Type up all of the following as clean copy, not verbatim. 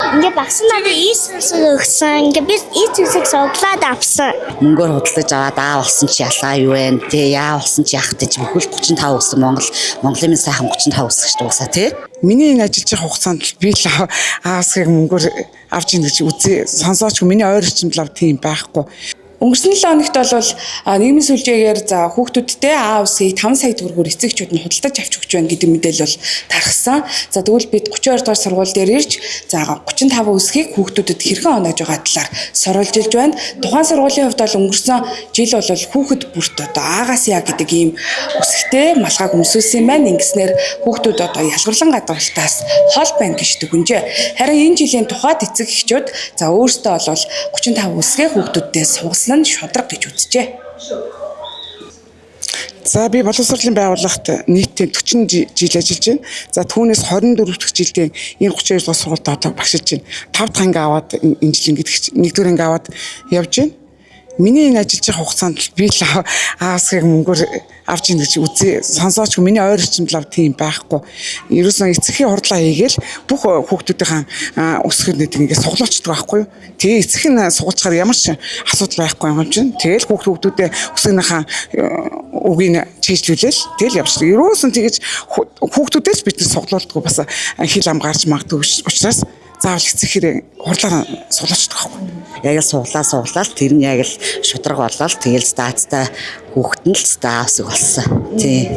Ингээ багсан надад ийсээс өгсөн. Ингээ би ийсээс суглаад авсан. Мөнгөөр худалдаж аваад аа болсон чи ялгаа юу вэ? Тэ яа болсон чи яах гэж бүхэл 35 өссөн Монголын минь сайхан 35 өсгөж дуусаа тий. Миний энэ ажиллаж байгаа хугацаанд би л аасыг мөнгөөр авч ийн гэж үзье. Сонсооч миний ойр орчимд л тийм байхгүй. Өнгөрсөн 7 хоногт бол нийгмийн сүлжээгээр за хүүхдүүдтэй аа усыг 5 сая төгрөгөөр эцэгчүүд нь худалдаж авч өгч байна гэдэг мэдээлэл бол тархсан. За тэгвэл бид 32 дугаар сургууль дээр ирж за 35 үсгийг хүүхдүүдэд хэрхэн оноож байгаа талаар соруулжилж байна. Тухайн сургуулийн хувьд бол өнгөрсөн жил бол хүүхэд бүрт одоо аагаас яа гэдэг ийм үсгтэй малгайг өмсүүлсэн байна. Ингэснээр хүүхдүүд одоо ялгарлан гадуурхалтаас хол байна гэж дүгнжээ. Харин энэ жилийн тухайд эцэг эхчүүд за өөрсдөө бол 35 үсгээ хүүхдүүддээ сугасан нь шудраг гэж үзжээ. За би боловсролын байгууллагт нийтдээ 40 жил ажиллаж байна. За түүнээс 24 дахь жилдээ энэ 32 дугаар сургуульд одоо багшиж байна. 5 дахь анги аваад энэ жил ингээд 1-р анги аваад явж байна. Миний энэ ажиллаж байгаа хугацаанд би л аасыг мөнгөөр авч ийн гэж үзье. Сонсооч миний ойр орчимд л тийм байхгүй. Ерөөсөн эцэгхийн хурдлаа хийгээл бүх хүүхдүүдийн өсгөхөд ингээд суглаачдаг байхгүй юу? Тэгээ эцэг нь сугалчаар ямар ч асуудал байхгүй юм чинь. Тэгэл хүүхдүүдээ өсгөнийхаа үгийг чийжлүүлээл тэгэл явчихдаг. Ерөөсөн тэгэж хүүхдүүдээс бид суглуулдаг бас хил ам гарч магадгүй учраас заавал эцэгхэрээ хурлаараа суглаачдаг байхгүй. Яг л суглаад тэр нь яг л шудраг болол тэгэл статтай хүүхэд нь л стаавсыг болсон. Тий.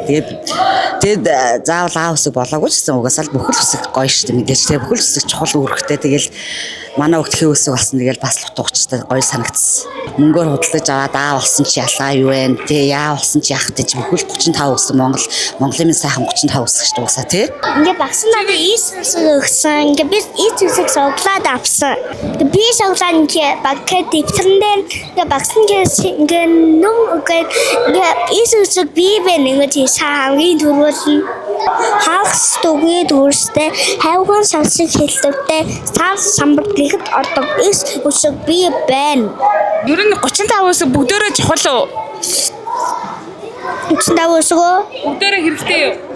Тэгээд заавал аавсыг болоогүй ч гэсэн угаасаа л бүхэл үсэг гоё штэ мэдээж тий бүхэл үсэг чухал үүрэгтэй тэгэл манай өгтхийн үсэг болсон тэгэл бас л утгуучтай гоё санагдсан. Мөнгөөр худалдаж аваад аа болсон чи ялгаа юу вэ? Тэ яа болсон чи яах гэж бүхэл 35 өссөн Монголын минь сайхан 35 өсгөж дуусаа тий. Ингээ багсан надад ийсээс өгсөн. Ингээ би ийсээс суглаад авсан. Би суглаад ингээ багт дэвтэрэн дээр ингээ багсан ингээ нүм ингээ ийсээс би нэг хамгийн түрүүлэн хагас түгээд үрстэй хайван сансыг хэлтвэтэй санс самбартлыхад ордог эс үсэг би байна. Ер нь 35 үсэг бүгдээрээ чухал уу? 35 үсгөө Бүгдээрээ хэрэгтэй юу?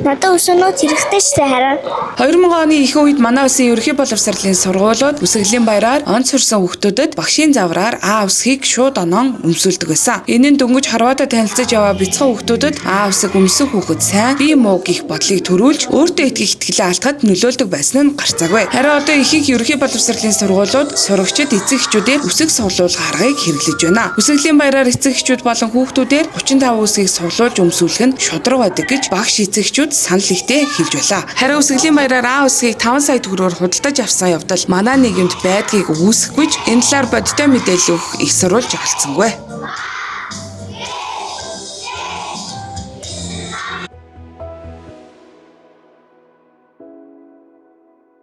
надад өсөнөд хэрэгтэй шүү хараа. 2000 оны их үед манай улсын ерөнхий боловсролын сургуулиуд үсгэлийн баяраар онц сурсан хүүхдүүдэд багшийн завраар аа үсгийг шууд онон өмсүүлдэг байсан. Энэ нь дөнгөж хорвоодо танилцаж яваа бяцхан хүүхдүүдэд аа үсэг өмсөх хүүхэд сайн бие муу гих бодлыг төрүүлж өөртөө итгэх итгэлээ алдахад нөлөөлдөг байсан нь гарцаагүй. Харин одоо ихэнх ерөнхий боловсролын сургуулиуд сурагчид эцэг эхчүүдээр үсэг суглуулах аргыг хэрэглэж байна. Үсгэлийн баяраар эцэг эхчүүд болон хүүхдүүдээр 35 үсгийг суглуулж өмсүүлэх нь шудраг байдаг гэж багш эцэг санал ихтэй хэлж байлаа. Харин үсгэлийн баяраар аа үсгийг 5 сая төгрөгөөр худалдаж авсан явдал манай нийгэмд байдгийг үүсэхгүйж энэ талаар бодиттой мэдээлэл өгөх их сурвалж оролцсонгүй.